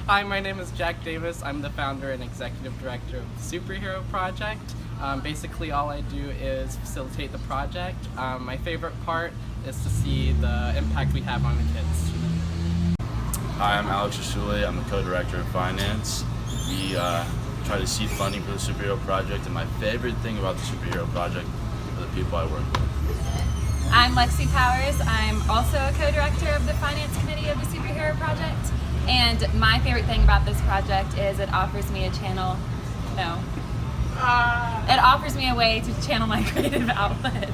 Hi, my name is Jack Davis. I'm the founder and executive director of the Superhero Project. Basically, all I do is facilitate the project. My favorite part is to see the impact we have on the kids. Hi, I'm Alex Rasuli. I'm the co-director of finance. We try to seed funding for the Superhero Project, and my favorite thing about the Superhero Project are the people I work with. I'm Lexi Powers. I'm also a co-director of the finance committee of the Superhero Project. And my favorite thing about this project is it offers me a channel. It offers me a way to channel my creative outlet.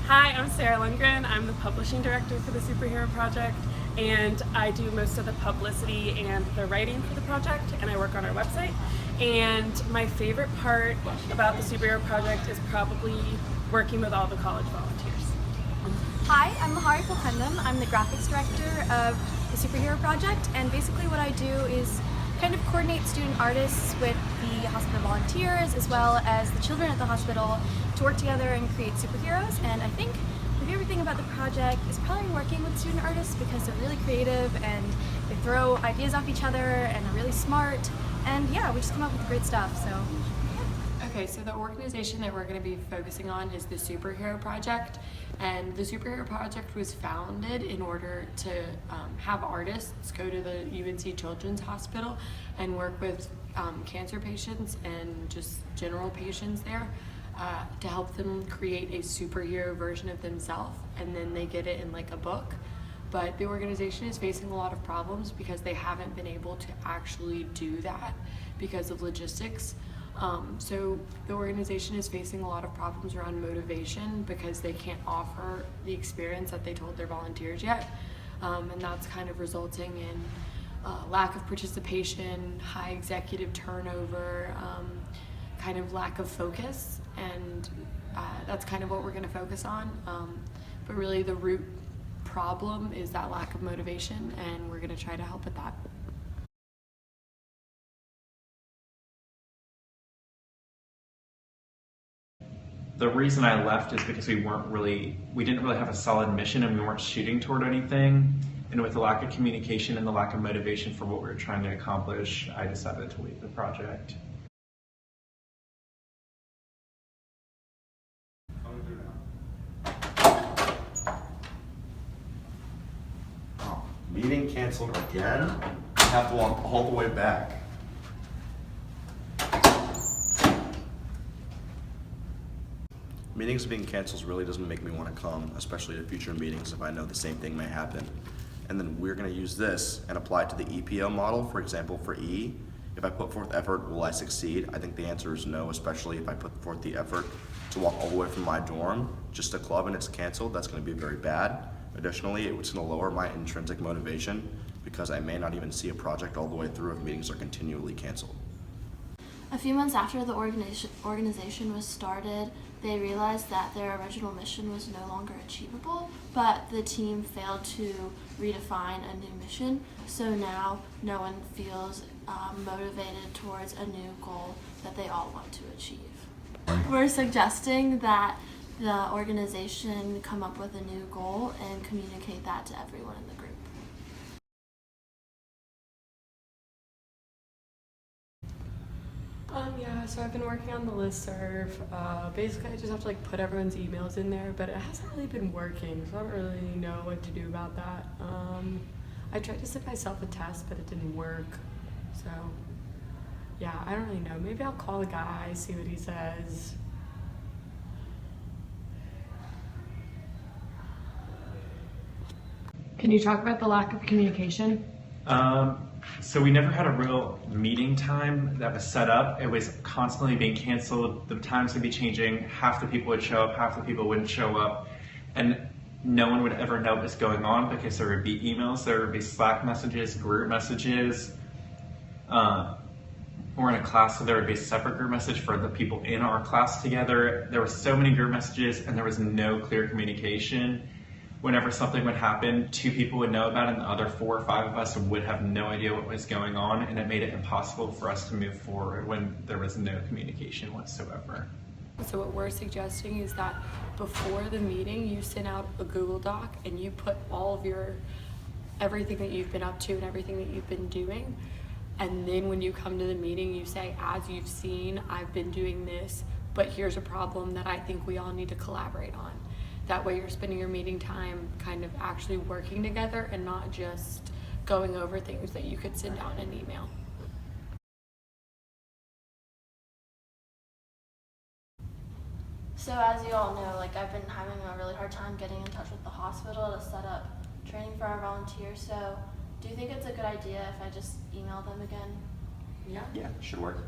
Hi, I'm Sarah Lundgren. I'm the publishing director for the Superhero Project, and I do most of the publicity and the writing for the project, and I work on our website. And my favorite part about the Superhero Project is probably working with all the college volunteers. Hi, I'm Mahari Kulkundam. I'm the graphics director of the Superhero Project, and basically what I do is kind of coordinate student artists with the hospital volunteers as well as the children at the hospital to work together and create superheroes. And I think the favorite thing about the project is probably working with student artists because they're really creative and they throw ideas off each other and they're really smart. And yeah, we just come up with great stuff. So. Okay, so the organization that we're going to be focusing on is the Superhero Project, and the Superhero Project was founded in order to have artists go to the UNC Children's Hospital and work with cancer patients and just general patients there to help them create a superhero version of themselves, and then they get it in like a book. But the organization is facing a lot of problems because they haven't been able to actually do that because of logistics. So the organization is facing a lot of problems around motivation because they can't offer the experience that they told their volunteers yet. And that's kind of resulting in lack of participation, high executive turnover, kind of lack of focus. And that's kind of what we're going to focus on. But really the root problem is that lack of motivation, and we're going to try to help with that. The reason I left is because we didn't really have a solid mission, and we weren't shooting toward anything. And with the lack of communication and the lack of motivation for what we were trying to accomplish, I decided to leave the project. Oh, meeting canceled again? I have to walk all the way back. Meetings being canceled really doesn't make me want to come, especially to future meetings if I know the same thing may happen. And then we're going to use this and apply it to the EPO model. For example, for E, if I put forth effort, will I succeed? I think the answer is no, especially if I put forth the effort to walk all the way from my dorm just to club and it's canceled. That's going to be very bad. Additionally, it's going to lower my intrinsic motivation because I may not even see a project all the way through if meetings are continually canceled. A few months after the organization was started, they realized that their original mission was no longer achievable, but the team failed to redefine a new mission, so now no one feels motivated towards a new goal that they all want to achieve. We're suggesting that the organization come up with a new goal and communicate that to everyone in the group. Yeah, so I've been working on the listserv. Basically, I just have to put everyone's emails in there, but it hasn't really been working, so I don't really know what to do about that. I tried to send myself a test, but it didn't work. So, yeah, I don't really know. Maybe I'll call the guy, see what he says. Can you talk about the lack of communication? So we never had a real meeting time that was set up. It was constantly being canceled. The times would be changing. Half the people would show up, half the people wouldn't show up. And no one would ever know what was going on because there would be emails, there would be Slack messages, group messages. We're in a class, so there would be a separate group message for the people in our class together. There were so many group messages and there was no clear communication. Whenever something would happen, 2 people would know about it and the other 4 or 5 of us would have no idea what was going on, and it made it impossible for us to move forward when there was no communication whatsoever. So what we're suggesting is that before the meeting, you send out a Google Doc and you put all of your everything that you've been up to and everything that you've been doing. And then when you come to the meeting, you say, as you've seen, I've been doing this, but here's a problem that I think we all need to collaborate on. That way you're spending your meeting time kind of actually working together and not just going over things that you could send out in an email. So as you all know, I've been having a really hard time getting in touch with the hospital to set up training for our volunteers. So do you think it's a good idea if I just email them again? Yeah, should work.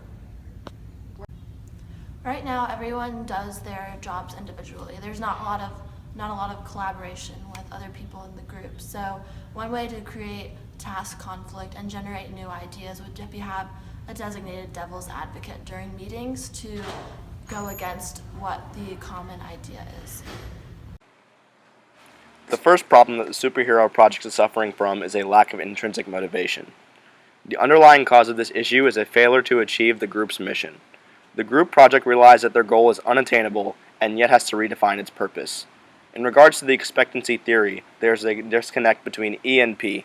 Right now, everyone does their jobs individually. There's not a lot of collaboration with other people in the group. So one way to create task conflict and generate new ideas would be have a designated devil's advocate during meetings to go against what the common idea is. The first problem that the superhero project is suffering from is a lack of intrinsic motivation. The underlying cause of this issue is a failure to achieve the group's mission. The group project realized that their goal is unattainable and yet has to redefine its purpose. In regards to the expectancy theory, there's a disconnect between E and P.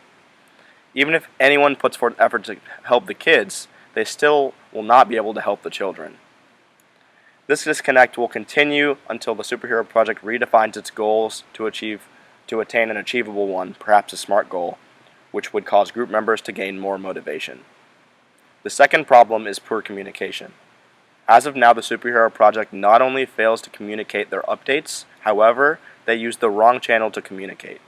Even if anyone puts forth effort to help the kids, they still will not be able to help the children. This disconnect will continue until the superhero project redefines its goals to attain an achievable one, perhaps a SMART goal, which would cause group members to gain more motivation. The second problem is poor communication. As of now, the superhero project not only fails to communicate their updates, however, they use the wrong channel to communicate.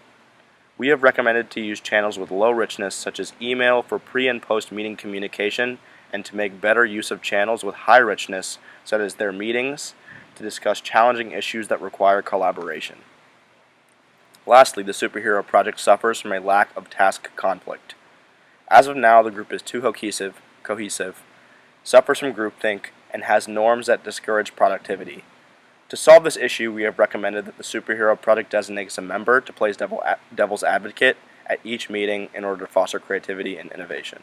We have recommended to use channels with low richness, such as email for pre- and post-meeting communication, and to make better use of channels with high richness, such as their meetings, to discuss challenging issues that require collaboration. Lastly, the superhero project suffers from a lack of task conflict. As of now, the group is too cohesive, suffers from groupthink, and has norms that discourage productivity. To solve this issue, we have recommended that the superhero project designates a member to play devil's advocate at each meeting in order to foster creativity and innovation.